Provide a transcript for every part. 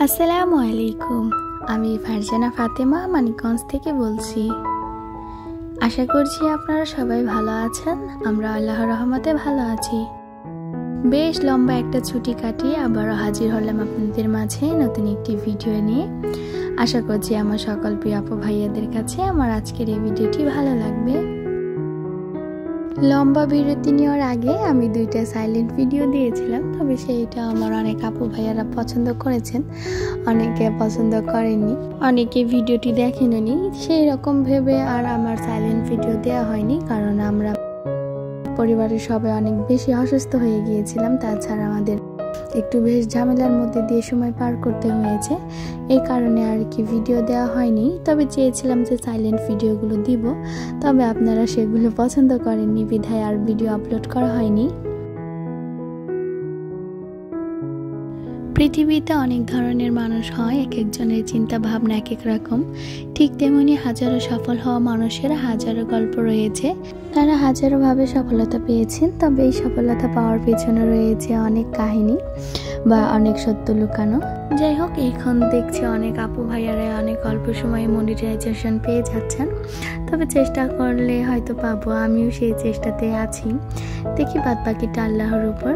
আসসালামু আলাইকুম। আমি ফারজানা ফাতেমা মানিকগঞ্জ থেকে বলছি। আশা করছি আপনারা সবাই ভালো আছেন। আমরা আল্লাহর রহমতে ভালো আছি। বেশ লম্বা একটা ছুটি কাটিয়ে আবারও হাজির হলাম আপনাদের মাঝে নতুন একটি ভিডিও নিয়ে। আশা করছি আমার সকল প্রিয় আপু ভাইয়াদের কাছে আমার আজকের এই ভিডিওটি ভালো লাগবে। লম্বা বিরতি নেওয়ার আগে আমি দুইটা সাইলেন্ট ভিডিও দিয়েছিলাম, তবে সেইটা আমার অনেক আপু ভাইয়ারা পছন্দ করেছেন, অনেকে পছন্দ করেননি, অনেকে ভিডিওটি দেখেননি। সেই রকম ভেবে আর আমার সাইলেন্ট ভিডিও দেওয়া হয়নি, কারণ আমরা পরিবারের সবাই অনেক বেশি অসুস্থ হয়ে গিয়েছিলাম। তাছাড়া আমাদের একটু বেশ ঝামেলার মধ্যে দিয়ে সময় পার করতে হয়েছে, এই কারণে আর কি ভিডিও দেওয়া হয়নি। তবে চেয়েছিলাম যে সাইলেন্ট ভিডিওগুলো দিব, তবে আপনারা সেগুলো পছন্দ করেননি বিধায় আর ভিডিও আপলোড করা হয়নি। পৃথিবীতে অনেক ধরনের মানুষ হয়, এক একজনের চিন্তা ভাবনা এক এক রকম। ঠিক তেমনি হাজারো সফল হওয়া মানুষের হাজারো গল্প রয়েছে, তারা হাজারো ভাবে সফলতা পেয়েছেন। তবে এই সফলতা পাওয়ার পেছনে রয়েছে অনেক কাহিনী বা অনেক সত্য লুকানো। যাই হোক, এখন দেখছি অনেক আপু ভাইয়ারা অনেক অল্প সময়ে মনিটাইজেশন পেয়ে যাচ্ছেন। তবে চেষ্টা করলে হয়তো পাবো, আমিও সেই চেষ্টাতে আছি। দেখি বাদ বাকিটা আল্লাহর উপর।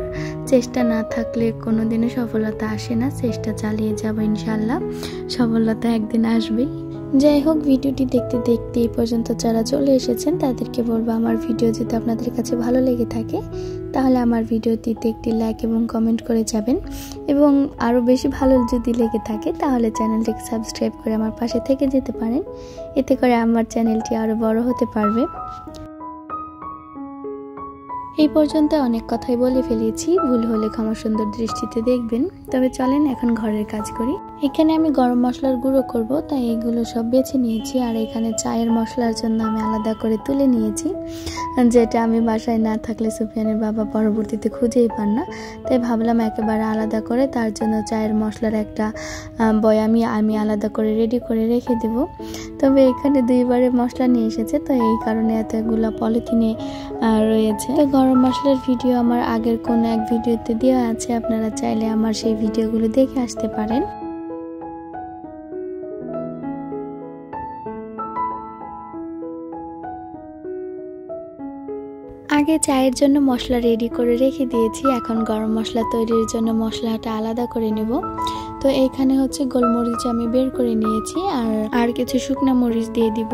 চেষ্টা না থাকলে কোনোদিনও সফলতা আসে না। চেষ্টা চালিয়ে যাবো, ইনশাল্লাহ সফলতা একদিন আসবেই। যাই হোক, ভিডিওটি দেখতে দেখতে এই পর্যন্ত যারা চলে এসেছেন তাদেরকে বলবো, আমার ভিডিও যদি আপনাদের কাছে ভালো লেগে থাকে তাহলে আমার ভিডিওটিতে একটি লাইক এবং কমেন্ট করে যাবেন, এবং আরও বেশি ভালো যদি লেগে থাকে তাহলে চ্যানেলটিকে সাবস্ক্রাইব করে আমার পাশে থেকে যেতে পারেন। এতে করে আমার চ্যানেলটি আরও বড় হতে পারবে। এই পর্যন্ত অনেক কথাই বলে ফেলেছি, ভুল হলে ক্ষমা সুন্দর দৃষ্টিতে দেখবেন। তবে চলেন এখন ঘরের কাজ করি। এখানে আমি গরম মশলার গুঁড়ো করব, তাই এগুলো সব বেছে নিয়েছি। আর এখানে চায়ের মশলার জন্য আমি আলাদা করে তুলে নিয়েছি, যেটা আমি বাসায় না থাকলে সুফিয়ানের বাবা পরবর্তীতে খুঁজেই পান না। তাই ভাবলাম একেবারে আলাদা করে তার জন্য চায়ের মশলার একটা বয়ামি আমি আলাদা করে রেডি করে রেখে দেব। তবে এখানে দুইবারে মশলা নিয়ে এসেছে, তো এই কারণে এতগুলো পলিথিনে রয়েছে। তো গরম মশলার ভিডিও আমার আগের কোন এক ভিডিওতে দেওয়া আছে, আপনারা চাইলে আমার সেই ভিডিওগুলো দেখে আসতে পারেন। আগে চায়ের জন্য মশলা রেডি করে রেখে দিয়েছি, এখন গরম মশলা তৈরির জন্য মশলাটা আলাদা করে নেব। তো এইখানে হচ্ছে গোলমরিচ আমি বের করে নিয়েছি, আর কিছু শুকনো মরিচ দিয়ে দিব।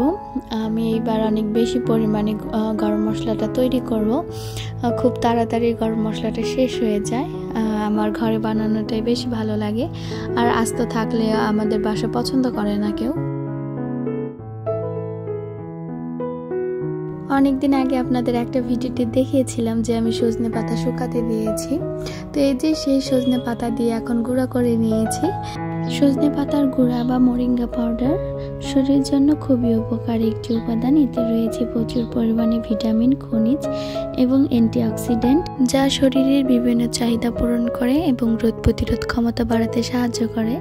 আমি এইবার অনেক বেশি পরিমাণে গরম মশলাটা তৈরি করব। খুব তাড়াতাড়ি গরম মশলাটা শেষ হয়ে যায়। আমার ঘরে বানানোটাই বেশি ভালো লাগে, আর আস্ত থাকলে আমাদের বাসা পছন্দ করে না কেউ। অনেকদিন আগে আপনাদের একটা ভিডিওতে দেখিয়েছিলাম যে আমি সজনে পাতা শুকাতে দিয়েছি। তো এই যে সেই সজনে পাতা দিয়ে এখন গুঁড়া করে নিয়েছি। সজনে পাতার গুঁড়া বা মোরিঙ্গা পাউডার শরীরের জন্য খুবই উপকারী একটি উপাদান। এতে রয়েছে প্রচুর পরিমাণে ভিটামিন, খনিজ এবং অ্যান্টিঅক্সিডেন্ট, যা শরীরের বিভিন্ন চাহিদা পূরণ করে এবং রোগ প্রতিরোধ ক্ষমতা বাড়াতে সাহায্য করে।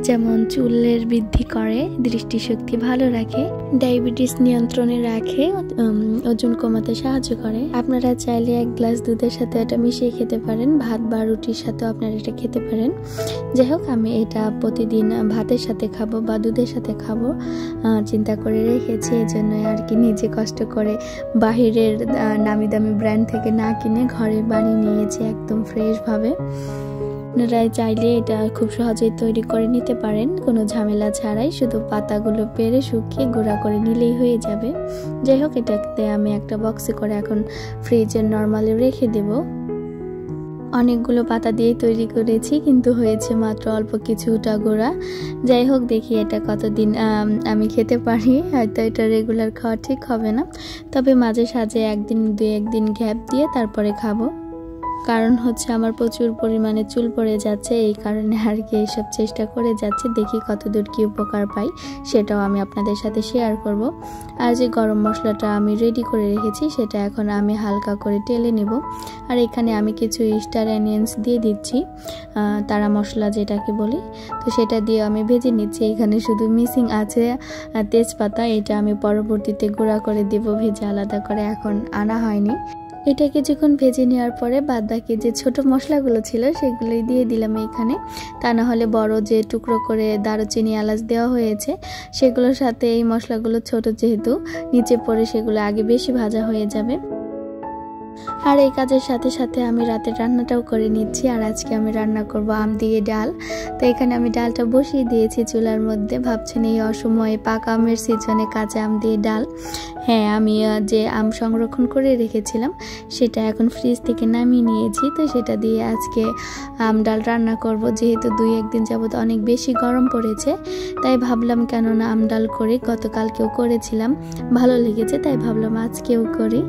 যেমন চুলের বৃদ্ধি করে, দৃষ্টিশক্তি ভালো রাখে, ডায়াবেটিস নিয়ন্ত্রণে রাখে, ওজন কমাতে সাহায্য করে। আপনারা চাইলে এক গ্লাস দুধের সাথে এটা মিশিয়ে খেতে পারেন, ভাত বা রুটির সাথেও আপনারা এটা খেতে পারেন। যাই হোক, আমি এটা প্রতিদিন ভাতের সাথে খাবো বা দুধের সাথে খাবো চিন্তা করে রেখেছি। এই জন্য আর কি নিজে কষ্ট করে বাহিরের নামি দামি ব্র্যান্ড থেকে না কিনে ঘরে বানিয়ে নিয়েছি একদম ফ্রেশ ভাবে। আপনারা চাইলে এটা খুব সহজেই তৈরি করে নিতে পারেন, কোনো ঝামেলা ছাড়াই। শুধু পাতাগুলো পেরে শুকিয়ে গুঁড়া করে নিলেই হয়ে যাবে। যাই হোক, এটাতে আমি একটা বক্সে করে এখন ফ্রিজের নর্মালে রেখে দেব। অনেকগুলো পাতা দিয়ে তৈরি করেছি, কিন্তু হয়েছে মাত্র অল্প কিছুটা গুঁড়া। যাই হোক, দেখি এটা কতদিন আমি খেতে পারি। হয়তো এটা রেগুলার খাওয়া ঠিক হবে না, তবে মাঝে সাঝে একদিন দুই একদিন গ্যাপ দিয়ে তারপরে খাবো। কারণ হচ্ছে আমার প্রচুর পরিমাণে চুল পড়ে যাচ্ছে, এই কারণে আর কি এইসব চেষ্টা করে যাচ্ছে। দেখি কতদূর কি উপকার পাই, সেটাও আমি আপনাদের সাথে শেয়ার করব। আর যে গরম মশলাটা আমি রেডি করে রেখেছি সেটা এখন আমি হালকা করে টেলে নেব। আর এখানে আমি কিছু স্টার অনিয়ন্স দিয়ে দিচ্ছি, তারা মশলা যেটাকে বলি। তো সেটা দিয়ে আমি ভেজে নিচ্ছি। এখানে শুধু মিসিং আছে তেজপাতা, এটা আমি পরবর্তীতে গুঁড়া করে দেব ভেজে আলাদা করে, এখন আনা হয়নি। এটা কিছুক্ষণ ভেজে নেওয়ার পরে বাদ বাকি যে ছোট মশলাগুলো ছিল সেগুলোই দিয়ে দিলাম এখানে। তা না হলে বড় যে টুকরো করে দারুচিনি এলাচ দেওয়া হয়েছে সেগুলোর সাথে এই মশলাগুলো ছোট যেহেতু নিচে পড়ে সেগুলো আগে বেশি ভাজা হয়ে যাবে। আর এই কাজের সাথে সাথে আমি রাতের রান্নাটাও করে নিচ্ছি। আর আজকে আমি রান্না করব আম দিয়ে ডাল। তো এখানে আমি ডালটা বসিয়ে দিয়েছি চুলার মধ্যে। ভাবছেন এই অসময়ে পাকা আমের সিজনে কাঁচা আম দিয়ে ডাল। হ্যাঁ, আমি যে আম সংরক্ষণ করে রেখেছিলাম সেটা এখন ফ্রিজ থেকে নামিয়ে নিয়েছি। তো সেটা দিয়ে আজকে আম ডাল রান্না করব। যেহেতু 2-1 দিন যাবত অনেক বেশি গরম পড়েছে, তাই ভাবলাম কেননা আম ডাল করে, গতকালকেও করেছিলাম, ভালো লেগেছে, তাই ভাবলাম আজকেও করি।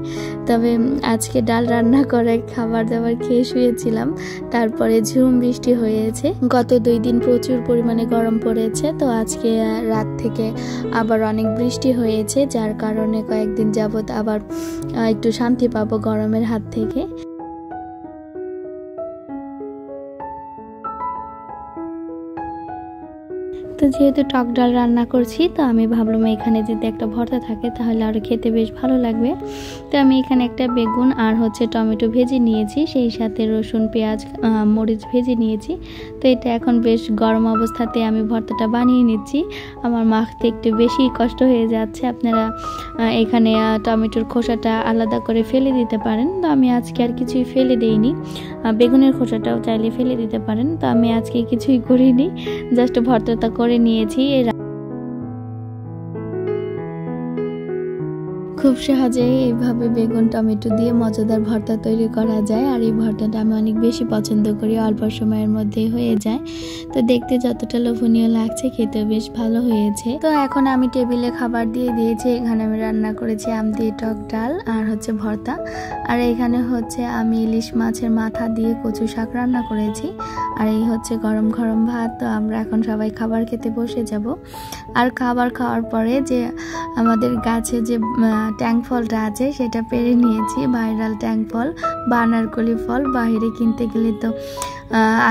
তবে আজকে ডাল রান্না করে খাবার দাবার খেয়ে শুয়েছিলাম। তারপরে ঝুম বৃষ্টি হয়েছে। গত 2 দিন প্রচুর পরিমাণে গরম পড়েছে। তো আজকে রাত থেকে আবার অনেক বৃষ্টি হয়েছে, যার কারণে কয়েকদিন যাবত আবার একটু শান্তি পাবো গরমের হাত থেকে। তো যেহেতু টক ডাল রান্না করছি, তো আমি ভাবলাম এখানে যদি একটা ভর্তা থাকে তাহলে আরও খেতে বেশ ভালো লাগবে। তো আমি এখানে একটা বেগুন আর টমেটো ভেজে নিয়েছি, সেই সাথে রসুন, পেঁয়াজ, মরিচ ভেজে নিয়েছি। তো এটা এখন বেশ গরম অবস্থাতে আমি ভর্তাটা বানিয়ে নিচ্ছি। আমার মাখতে একটু বেশি কষ্ট হয়ে যাচ্ছে। আপনারা এখানে টমেটোর খোসাটা আলাদা করে ফেলে দিতে পারেন। তো আমি আজকে আর কিছুই ফেলে দেইনি। বেগুনের খোসাটাও চাইলে ফেলে দিতে পারেন। তো আমি আজকে কিছুই করিনি, জাস্ট ভর্তাটা করে নিয়েছি। খুব সহজেই এইভাবে বেগুন টমেটো দিয়ে মজাদার ভর্তা তৈরি করা যায়। আর এই ভর্তাটা আমি অনেক বেশি পছন্দ করি, অল্প সময়ের মধ্যেই হয়ে যায়। তো দেখতে যতটা লোভনীয় লাগছে, খেতে বেশ ভালো হয়েছে। তো এখন আমি টেবিলে খাবার দিয়ে দিয়েছি। এখানে আমি রান্না করেছি আম দিয়ে টক ডাল আর ভর্তা। আর এখানে আমি ইলিশ মাছের মাথা দিয়ে কচু শাক রান্না করেছি। আর এই গরম গরম ভাত। তো আমরা এখন সবাই খাবার খেতে বসে যাব। আর খাবার খাওয়ার পরে যে আমাদের গাছে যে ট্যাং ফলটা আছে সেটা পেরে নিয়েছি। ভাইরাল ট্যাং ফল বা আনারকলি ফল। বাইরে কিনতে গেলে তো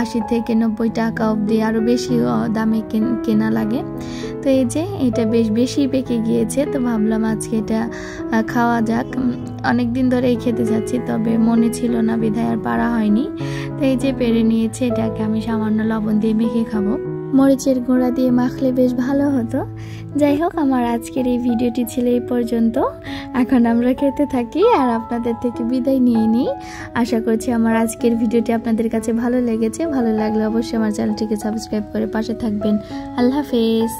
80 থেকে 90 টাকা অবধি, আরও বেশি দামে কেনা লাগে। তো এই যে এটা বেশ বেশি পেকে গিয়েছে। তো ভাবলাম আজকে এটা খাওয়া যাক। অনেক দিন ধরেই খেতে যাচ্ছি, তবে মনে ছিল না বিধায় আর পারা হয়নি। তো এই যে পেরে নিয়েছে, এটাকে আমি সামান্য লবণ দিয়ে মেখে খাবো। মরিচের গুঁড়া দিয়ে মাখলে বেশ ভালো হতো। যাই হোক, আমার আজকের এই ভিডিওটি ছিল এই পর্যন্ত। এখন আমরা খেতে থাকি আর আপনাদের থেকে বিদায় নিয়ে নিই। আশা করছি আমার আজকের ভিডিওটি আপনাদের কাছে ভালো লেগেছে। ভালো লাগলে অবশ্যই আমার চ্যানেলটিকে সাবস্ক্রাইব করে পাশে থাকবেন। আল্লাহ হাফেজ।